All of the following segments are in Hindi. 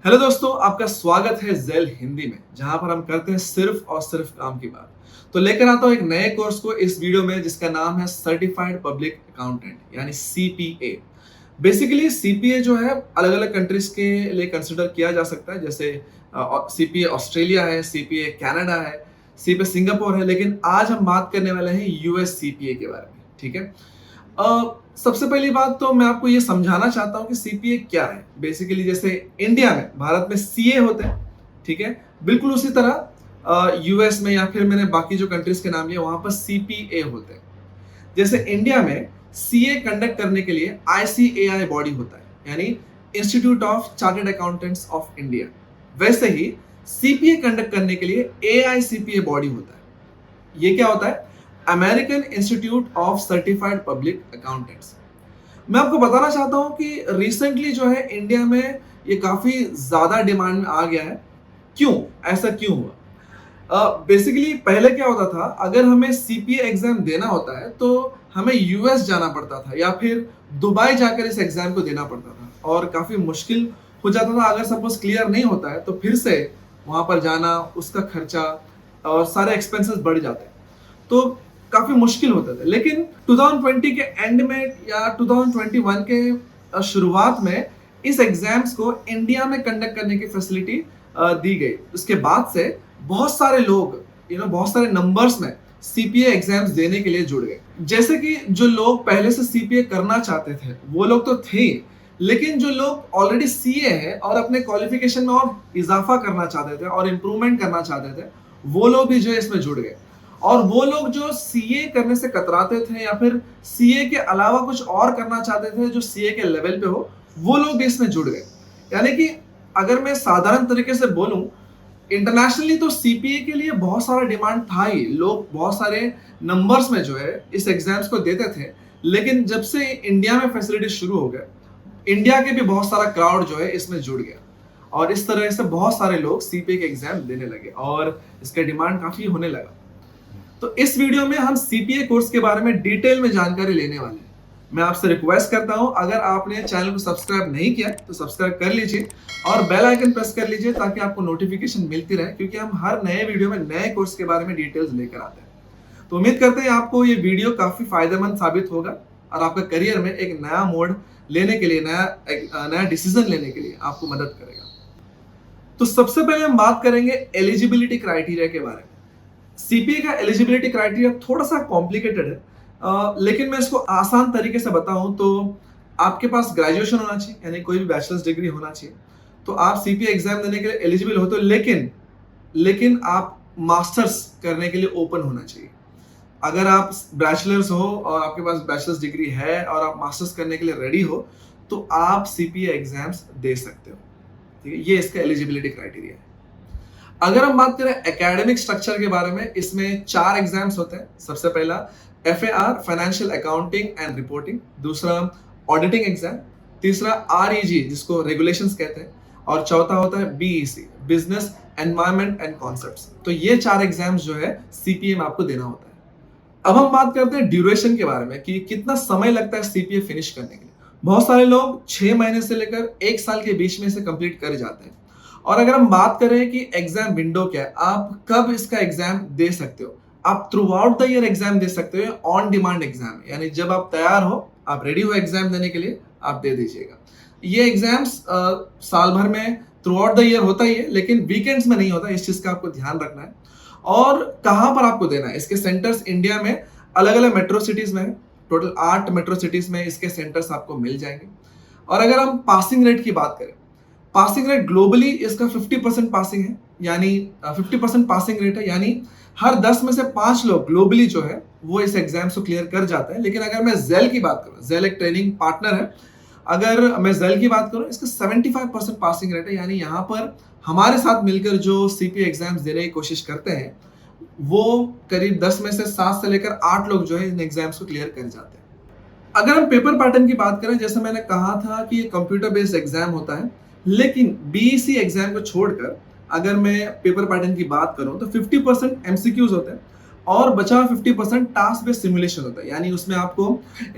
हेलो दोस्तों, आपका स्वागत है जेल हिंदी में, जहां पर हम करते हैं सिर्फ और सिर्फ काम की बात। तो लेकर आता हूं एक नए कोर्स को इस वीडियो में, जिसका नाम है सर्टिफाइड पब्लिक अकाउंटेंट यानी सीपीए। बेसिकली सीपीए जो है अलग अलग कंट्रीज के लिए कंसिडर किया जा सकता है, जैसे सीपीए ऑस्ट्रेलिया है, सीपीए कनाडा है, सीपीए सिंगापुर है, लेकिन आज हम बात करने वाले हैं यूएस सीपीए के बारे में। ठीक है। सबसे पहली बात तो मैं आपको ये समझाना चाहता हूँ कि सीपीए क्या है। बेसिकली जैसे इंडिया में, भारत में सीए होते हैं, ठीक है, बिल्कुल उसी तरह यूएस में या फिर मैंने बाकी जो कंट्रीज के नाम लिए वहां पर सीपीए होते हैं। जैसे इंडिया में सीए कंडक्ट करने के लिए आईसीएआई बॉडी होता है, यानी institute of chartered accountants of India. वैसे ही सीपीए कंडक्ट करने के लिए एआईसीपीए बॉडी होता है। ये क्या होता है? American institute of certified public accountants. मैं आपको बताना चाहता हूं कि रिसेंटली जो है इंडिया में ये काफी ज्यादा डिमांड में आ गया है। क्यों? ऐसा क्यों हुआ? बेसिकली पहले क्या होता था, अगर हमें सीपीए एग्जाम देना होता है तो हमें यूएस जाना पड़ता था या फिर दुबई जाकर इस एग्जाम को देना पड़ता था, और काफी मुश्किल हो जाता था। अगर सपोज क्लियर नहीं होता है तो फिर से वहां पर जाना, उसका खर्चा और सारे एक्सपेंसेस बढ़ जाते हैं, तो काफी मुश्किल होता था। लेकिन 2020 के एंड में या 2021 के शुरुआत में इस एग्जाम्स को इंडिया में कंडक्ट करने की फैसिलिटी दी गई। उसके बाद से बहुत सारे लोग बहुत सारे नंबर्स में सीपीए एग्जाम्स देने के लिए जुड़ गए। जैसे कि जो लोग पहले से सीपीए करना चाहते थे वो लोग तो थे, लेकिन जो लोग ऑलरेडी सीए हैं और अपने क्वालिफिकेशन में और इजाफा करना चाहते थे और इम्प्रूवमेंट करना चाहते थे, वो लोग भी जो है इसमें जुड़ गए। और वो लोग जो सीए करने से कतराते थे या फिर सीए के अलावा कुछ और करना चाहते थे जो सीए के लेवल पे हो, वो लोग भी इसमें जुड़ गए। यानी कि अगर मैं साधारण तरीके से बोलूं, इंटरनेशनली तो सीपीए के लिए बहुत सारा डिमांड था ही, लोग बहुत सारे नंबर्स में जो है इस एग्जाम्स को देते थे। लेकिन जब से इंडिया में फैसिलिटी शुरू हो गए, इंडिया के भी बहुत सारा क्राउड जो है इसमें जुड़ गया, और इस तरह से बहुत सारे लोग सीपीए के एग्जाम देने लगे और इसका डिमांड काफी होने लगा। तो इस वीडियो में हम सीपीए कोर्स के बारे में डिटेल में जानकारी लेने वाले हैं। मैं आपसे रिक्वेस्ट करता हूं, अगर आपने चैनल को सब्सक्राइब नहीं किया तो सब्सक्राइब कर लीजिए और बेल आइकन प्रेस कर लीजिए, ताकि आपको नोटिफिकेशन मिलती रहे, क्योंकि हम हर नए वीडियो में नए कोर्स के बारे में डिटेल्स लेकर आते हैं। तो उम्मीद करते हैं आपको ये वीडियो काफी फायदेमंद साबित होगा और आपका करियर में एक नया मोड़ लेने के लिए, नया डिसीजन लेने के लिए आपको मदद करेगा। तो सबसे पहले हम बात करेंगे एलिजिबिलिटी क्राइटेरिया के बारे में। सीपीए का एलिजिबिलिटी क्राइटेरिया थोड़ा सा कॉम्प्लिकेटेड है, लेकिन मैं इसको आसान तरीके से बताऊं तो आपके पास ग्रेजुएशन होना चाहिए, यानी कोई भी बैचलर्स डिग्री होना चाहिए, तो आप सीपीए एग्जाम देने के लिए एलिजिबल होते हो। लेकिन आप मास्टर्स करने के लिए ओपन होना चाहिए। अगर आप बैचलर्स हो और आपके पास बैचलर्स डिग्री है और आप मास्टर्स करने के लिए रेडी हो, तो आप सीपीए एग्जाम्स दे सकते हो। ठीक है, ये इसका एलिजिबिलिटी क्राइटेरिया है। अगर हम बात करें एकेडमिक स्ट्रक्चर के बारे में, इसमें 4 एग्जाम्स होते हैं। सबसे पहला FAR financial accounting and reporting, दूसरा ऑडिटिंग एग्जाम, तीसरा REG जिसको रेगुलेशंस कहते हैं, और चौथा होता है BEC business environment and concepts. तो ये 4 एग्जाम्स जो है सीपीए में आपको देना होता है। अब हम बात करते हैं ड्यूरेशन के बारे में कि कितना समय लगता है सीपीए फिनिश करने के लिए। बहुत सारे लोग 6 महीने से लेकर 1 साल के बीच में इसे कंप्लीट कर जाते हैं। और अगर हम बात करें कि एग्जाम विंडो क्या है, आप कब इसका एग्जाम दे सकते हो, आप throughout the year exam दे सकते हो, ऑन डिमांड एग्जाम, यानी जब आप तैयार हो, आप रेडी हो एग्जाम देने के लिए, आप दे दीजिएगा। ये एग्जाम्स साल भर में थ्रू आउट द ईयर होता ही है, लेकिन वीकेंड्स में नहीं होता, इस चीज का आपको ध्यान रखना है। और कहां पर आपको देना है, इसके सेंटर्स इंडिया में अलग अलग मेट्रो सिटीज में है। टोटल 8 मेट्रो सिटीज में इसके सेंटर्स आपको मिल जाएंगे। और अगर हम पासिंग रेट की बात करें, पासिंग रेट ग्लोबली इसका 50% पासिंग है, यानी 50% पासिंग रेट है, यानी हर 10 में से 5 लोग ग्लोबली जो है वो इस एग्जाम्स को क्लियर कर जाते हैं। लेकिन अगर मैं जेल की बात करूं, जेल एक ट्रेनिंग पार्टनर है, अगर मैं जेल की बात करूं, इसका 75% पासिंग रेट है, यानी यहाँ पर हमारे साथ मिलकर जो सीपीए एग्जाम्स देने की कोशिश करते हैं, वो करीब 10 में से 7 से लेकर 8 लोग जो है इन एग्जाम्स को क्लियर कर जाते हैं। अगर हम पेपर पैटर्न की बात करें, जैसे मैंने कहा था कि ये कंप्यूटर बेस्ड एग्जाम होता है, लेकिन बीईसी एग्जाम को छोड़कर अगर मैं पेपर पैटर्न की बात करूं तो 50% एमसीक्यूज होते हैं और बचा हुआ 50% टास्क बेस्ड सिमुलेशन होता है। यानी उसमें आपको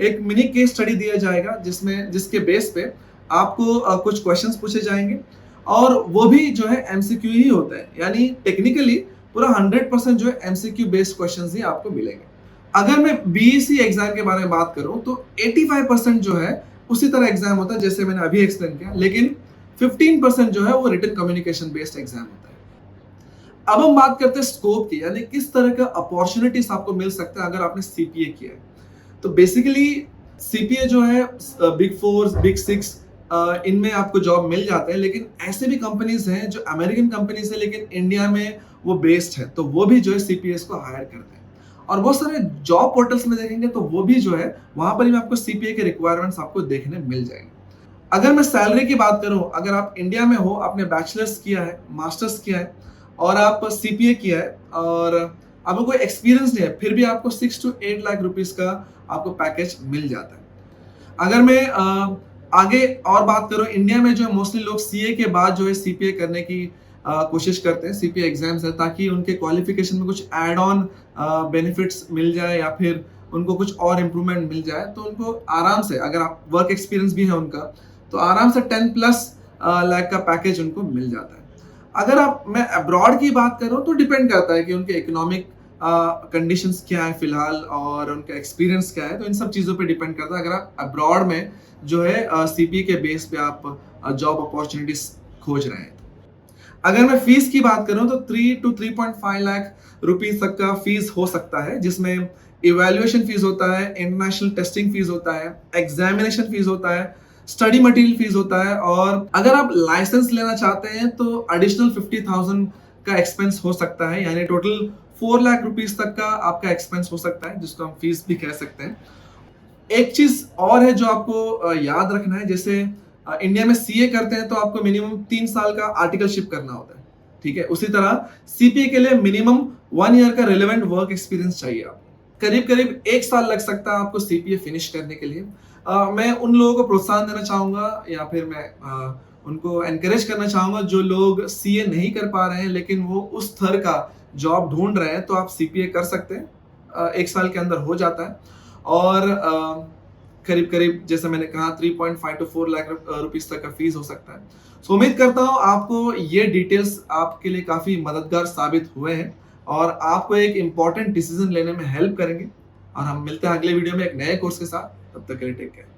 एक मिनी केस स्टडी दिया जाएगा जिसके बेस पे आपको कुछ क्वेश्चंस पूछे जाएंगे और वो भी जो है एमसीक्यू ही होता है, यानी टेक्निकली पूरा 100% जो है एमसीक्यू बेस्ड क्वेश्चंस ही आपको मिलेंगे। अगर मैं बीईसी एग्जाम के बारे में बात करूं तो 85% जो है उसी तरह एग्जाम होता है जैसे मैंने अभी एक्सप्लेन किया, लेकिन 15% जो है वो रिटन कम्युनिकेशन बेस्ड एग्जाम होता है। अब हम बात करते हैं स्कोप की, यानी किस तरह का अपॉर्चुनिटीज आपको मिल सकता है अगर आपने सीपीए किया है। तो बेसिकली सीपीए जो है बिग फोर बिग सिक्स इनमें आपको जॉब मिल जाते हैं, लेकिन ऐसे भी कंपनीज हैं जो अमेरिकन कंपनीज है लेकिन इंडिया में वो बेस्ड है, तो वो भी जो है सीपीएस को हायर करते हैं। और बहुत सारे जॉब पोर्टल्स में देखेंगे तो वो भी जो है वहां पर भी आपको सीपीए के रिक्वायरमेंट्स आपको देखने मिल जाएंगे। अगर मैं सैलरी की बात करूं, अगर आप इंडिया में हो, आपने बैचलर्स किया है, मास्टर्स किया है और आप सीपीए किया है और आपको कोई एक्सपीरियंस नहीं है, फिर भी आपको 6 to 8 लाख रुपीस का आपको पैकेज मिल जाता है। अगर मैं आगे और बात करूं, इंडिया में जो है मोस्टली लोग सीए के बाद जो है सीपीए करने की कोशिश करते हैं, सीपीए एग्जाम्स है, ताकि उनके क्वालिफिकेशन में कुछ एड ऑन बेनिफिट्स मिल जाए या फिर उनको कुछ और इम्प्रूवमेंट मिल जाए, तो उनको आराम से, अगर आप वर्क एक्सपीरियंस भी है उनका, तो आराम से 10+ लाख का पैकेज उनको मिल जाता है। अगर आप मैं अब्रॉड की बात करूं तो डिपेंड करता है कि उनके इकोनॉमिक कंडीशंस क्या है फिलहाल और उनका एक्सपीरियंस क्या है, तो इन सब चीज़ों पे डिपेंड करता है अगर आप अब्रॉड में जो है सीपीए के बेस पे आप जॉब अपॉर्चुनिटीज खोज रहे हैं। अगर मैं फीस की बात करूं तो 3 to 3.5 लाख रुपीस तक का फीस हो सकता है, जिसमें इवैल्यूएशन फीस होता है, इंटरनेशनल टेस्टिंग फीस होता है, एग्जामिनेशन फीस होता है, स्टडी मटेरियल फीस होता है, और अगर आप लाइसेंस लेना चाहते हैं तो एडिशनल 50,000 का एक्सपेंस हो सकता है, यानी टोटल 4 लाख रुपीस तक का आपका एक्सपेंस हो सकता है, जिसको हम फीस भी कह सकते हैं। एक चीज और है जो आपको याद रखना है, जैसे इंडिया में सीए करते हैं तो आपको मिनिमम 3 साल का आर्टिकलशिप करना होता है, ठीक है। उसी तरह सीपीए के लिए मिनिमम 1 ईयर का रिलेवेंट वर्क एक्सपीरियंस चाहिए आपको। करीब करीब 1 साल लग सकता है आपको सीपीए फिनिश करने के लिए। मैं उन लोगों को प्रोत्साहन देना चाहूंगा या फिर मैं उनको एनकरेज करना चाहूंगा जो लोग सीए नहीं कर पा रहे हैं लेकिन वो उस स्तर का जॉब ढूंढ रहे हैं, तो आप सीपीए कर सकते हैं, 1 साल के अंदर हो जाता है। और करीब करीब जैसे मैंने कहा 3.5 to 4 लाख रुपीस तक का फीस हो सकता है। सो उम्मीद करता हूँ आपको ये डिटेल्स आपके लिए काफ़ी मददगार साबित हुए हैं और आपको एक इम्पॉर्टेंट डिसीजन लेने में हेल्प करेंगे। और हम मिलते हैं अगले वीडियो में एक नए कोर्स के साथ, तब तक के लिए टेक केयर।